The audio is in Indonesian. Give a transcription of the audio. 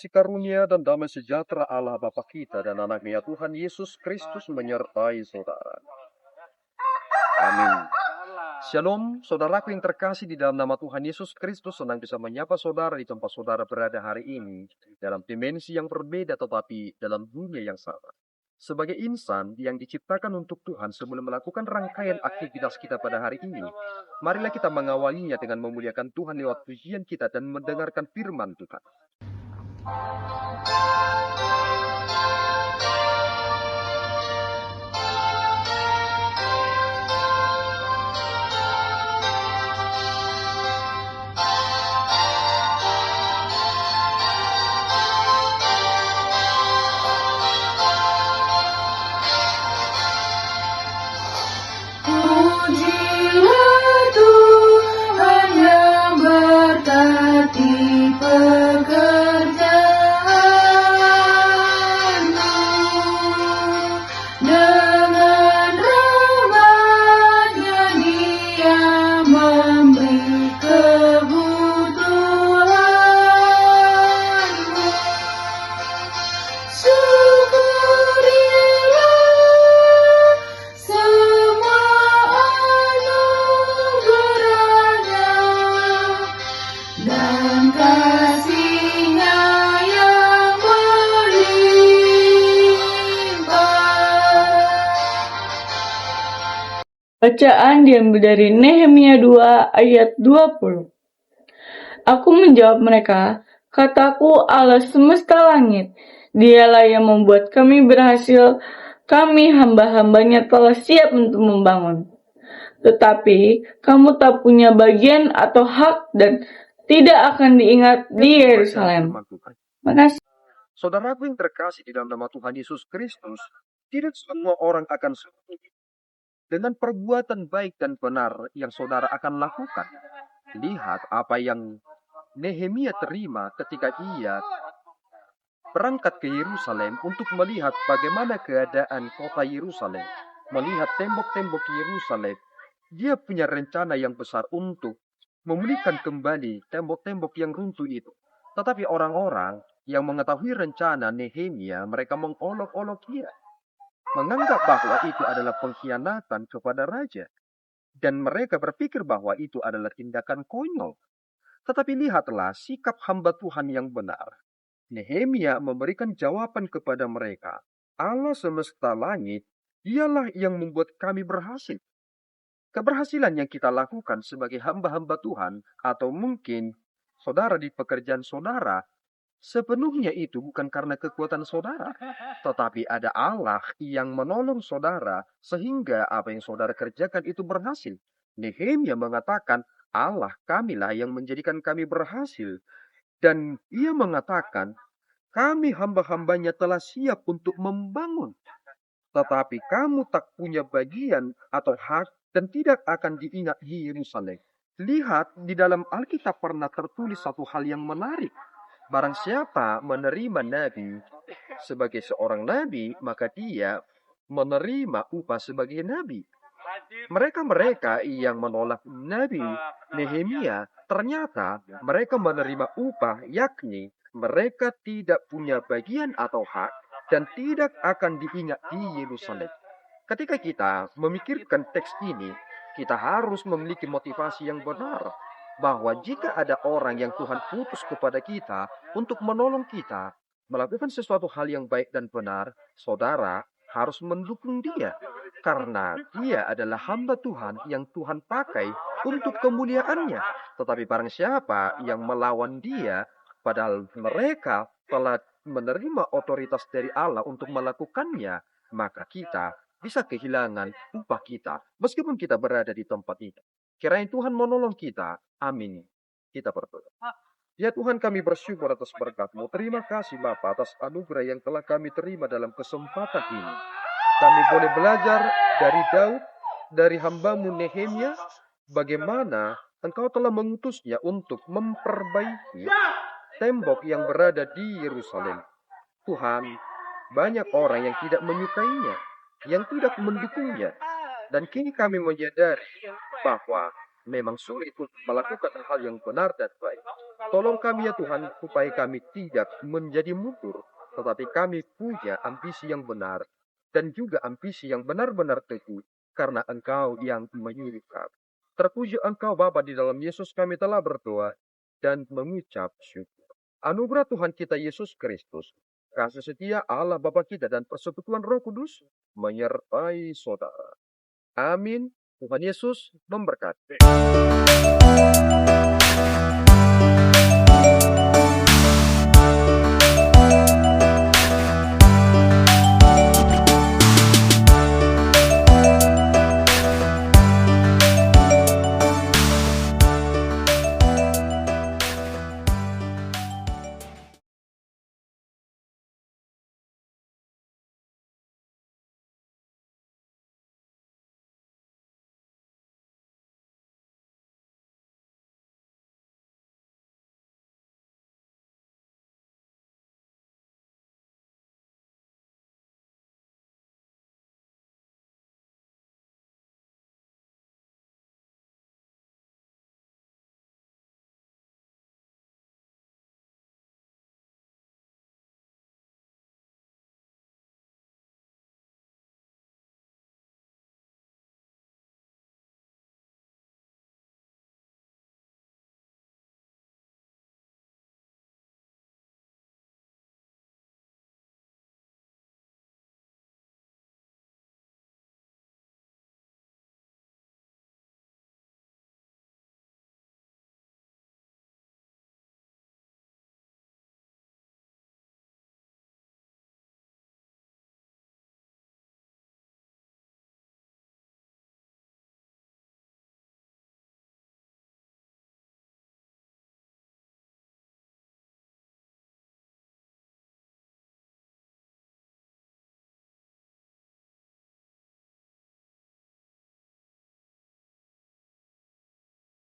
Kasih karunia dan damai sejahtera Allah Bapa kita dan anaknya Tuhan Yesus Kristus menyertai saudara. Amin. Shalom, saudaraku yang terkasih di dalam nama Tuhan Yesus Kristus. Senang bisa menyapa saudara di tempat saudara berada hari ini, dalam dimensi yang berbeda tetapi dalam dunia yang sama. Sebagai insan yang diciptakan untuk Tuhan, sebelum melakukan rangkaian aktivitas kita pada hari ini, marilah kita mengawalinya dengan memuliakan Tuhan lewat pujian kita dan mendengarkan firman Tuhan. Bacaan diambil dari Nehemia 2 ayat 20. Aku menjawab mereka, kataku Allah semesta langit, dialah yang membuat kami berhasil, kami hamba-hambanya telah siap untuk membangun. Tetapi kamu tak punya bagian atau hak dan tidak akan diingat di Yerusalem. Makasih. Saudaraku yang terkasih di dalam nama Tuhan Yesus Kristus, tidak semua orang akan setuju dengan perbuatan baik dan benar yang saudara akan lakukan. Lihat apa yang Nehemia terima ketika ia berangkat ke Yerusalem untuk melihat bagaimana keadaan kota Yerusalem, melihat tembok-tembok Yerusalem. Dia punya rencana yang besar untuk memulihkan kembali tembok-tembok yang runtuh itu. Tetapi orang-orang yang mengetahui rencana Nehemia, mereka mengolok-olok dia, menganggap bahwa itu adalah pengkhianatan kepada raja. Dan mereka berpikir bahwa itu adalah tindakan konyol. Tetapi lihatlah sikap hamba Tuhan yang benar. Nehemia memberikan jawaban kepada mereka. Allah semesta langit, dialah yang membuat kami berhasil. Keberhasilan yang kita lakukan sebagai hamba-hamba Tuhan, atau mungkin saudara di pekerjaan saudara, sepenuhnya itu bukan karena kekuatan saudara, tetapi ada Allah yang menolong saudara sehingga apa yang saudara kerjakan itu berhasil. Nehemia mengatakan, Allah kamilah yang menjadikan kami berhasil. Dan ia mengatakan, kami hamba-hambanya telah siap untuk membangun. Tetapi kamu tak punya bagian atau hak dan tidak akan diingat di Yerusalem. Lihat, di dalam Alkitab pernah tertulis satu hal yang menarik. Barang siapa menerima nabi sebagai seorang nabi, maka dia menerima upah sebagai nabi. Mereka-mereka yang menolak nabi Nehemia, ternyata mereka menerima upah, yakni mereka tidak punya bagian atau hak dan tidak akan diingat di Yerusalem. Ketika kita memikirkan teks ini, kita harus memiliki motivasi yang benar. Bahwa jika ada orang yang Tuhan putus kepada kita untuk menolong kita melakukan sesuatu hal yang baik dan benar, saudara harus mendukung dia. Karena dia adalah hamba Tuhan yang Tuhan pakai untuk kemuliaannya. Tetapi barang siapa yang melawan dia, padahal mereka telah menerima otoritas dari Allah untuk melakukannya, maka kita bisa kehilangan upah kita, meskipun kita berada di tempat itu. Kiranya Tuhan menolong kita. Amin. Kita berdoa. Ya Tuhan, kami bersyukur atas berkat-Mu. Terima kasih Bapa atas anugerah yang telah kami terima dalam kesempatan ini. Kami boleh belajar dari Daud, dari hamba-Mu Nehemia, bagaimana Engkau telah mengutusnya untuk memperbaiki tembok yang berada di Yerusalem. Tuhan, banyak orang yang tidak menyukainya, yang tidak mendukungnya. Dan kini kami menyadari bahwa memang sulit untuk melakukan hal yang benar dan baik. Tolong kami ya Tuhan, supaya kami tidak menjadi mundur, tetapi kami punya ambisi yang benar, dan juga ambisi yang benar-benar teguh, karena Engkau yang menyuruh kami. Terpuji Engkau Bapa, di dalam Yesus kami telah berdoa dan mengucap syukur. Anugerah Tuhan kita Yesus Kristus, kasih setia Allah Bapa kita, dan persekutuan Roh Kudus menyertai saudara. Amin. Tuhan Yesus memberkati.